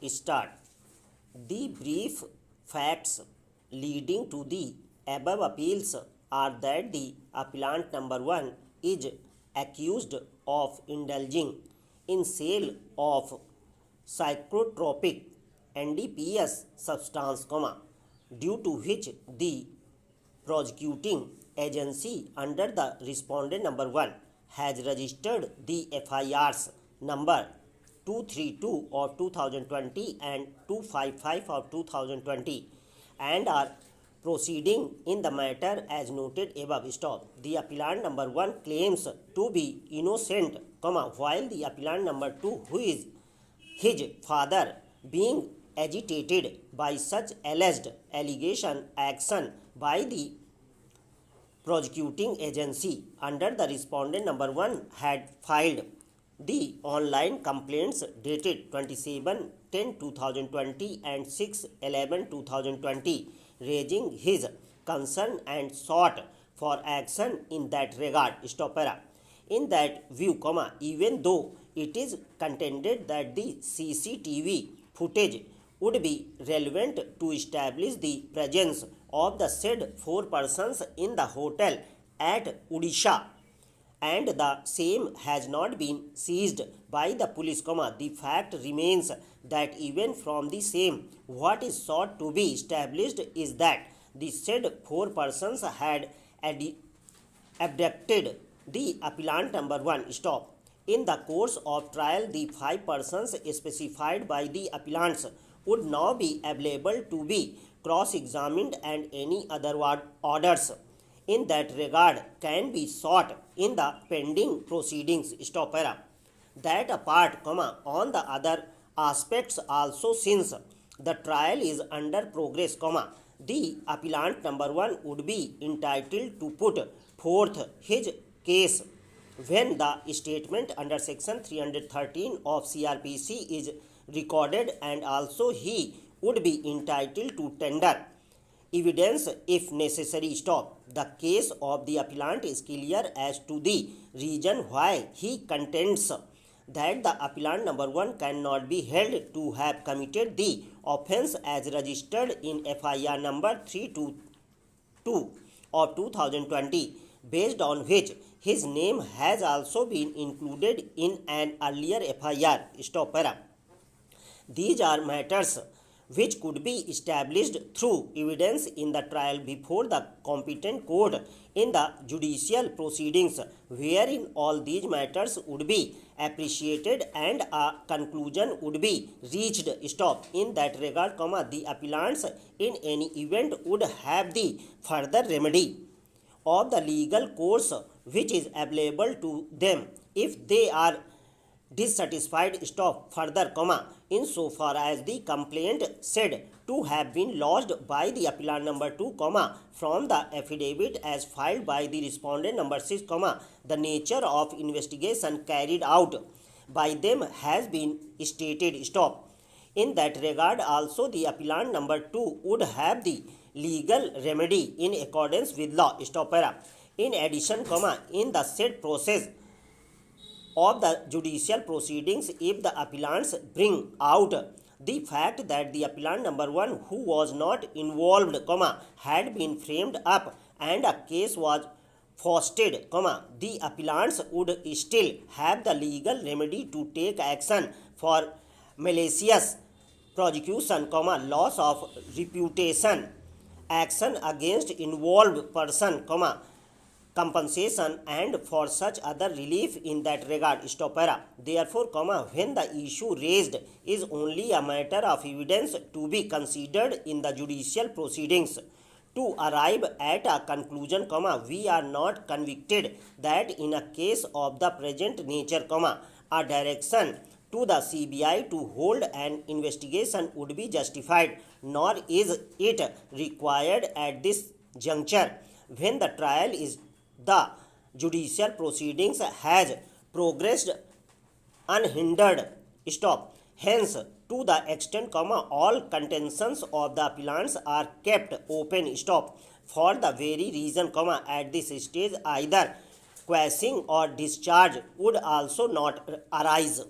start. The brief facts leading to the above appeals are that the appellant number 1 is accused of indulging in sale of psychotropic NDPS substance, due to which the prosecuting agency under the respondent number 1 has registered the FIRs number 232 of 2020 and 255 of 2020 and are proceeding in the matter as noted above. Stop. The appellant number 1 claims to be innocent, while the appellant number 2, who is his father, being agitated by such alleged allegation action by the prosecuting agency under the respondent number 1 had filed the online complaints dated 27/10/2020 and 6/11/2020, raising his concern and sought for action in that regard. Stopera. In that view, even though it is contended that the CCTV footage would be relevant to establish the presence of the said 4 persons in the hotel at Odisha, and the same has not been seized by the police, the fact remains that even from the same, what is sought to be established is that the said 4 persons had abducted the appellant number 1. Stop. In the course of trial, the 5 persons specified by the appellants would now be available to be cross-examined, and any other orders in that regard can be sought in the pending proceedings. Stopera. That apart, on the other aspects also, since the trial is under progress, the appellant number 1 would be entitled to put forth his case when the statement under section 313 of CRPC is recorded, and also he would be entitled to tender evidence if necessary. Stop. The case of the appellant is clear as to the reason why he contends that the appellant number 1 cannot be held to have committed the offence as registered in FIR number 322 of 2020, based on which his name has also been included in an earlier FIR. Stopera. These are matters which could be established through evidence in the trial before the competent court in the judicial proceedings, wherein all these matters would be appreciated and a conclusion would be reached. Stop. In that regard, the appellants in any event would have the further remedy of the legal course which is available to them if they are dissatisfied. Stop. Further, insofar as the complaint said to have been lodged by the appellant number 2, from the affidavit as filed by the respondent number 6, the nature of investigation carried out by them has been stated. Stop. In that regard also, the appellant number 2 would have the legal remedy in accordance with law. Stopera. In addition, in the said process of the judicial proceedings, if the appellants bring out the fact that the appellant number 1, who was not involved, had been framed up and a case was foisted, the appellants would still have the legal remedy to take action for malicious prosecution, loss of reputation, action against involved person, compensation, and for such other relief in that regard. Stopera. Therefore, when the issue raised is only a matter of evidence to be considered in the judicial proceedings to arrive at a conclusion, we are not convicted that in a case of the present nature, a direction to the CBI to hold an investigation would be justified, nor is it required at this juncture when the trial is the judicial proceedings has progressed unhindered. Stop. Hence, to the extent, all contentions of the appellants are kept open. Stop. For the very reason, at this stage either quashing or discharge would also not arise.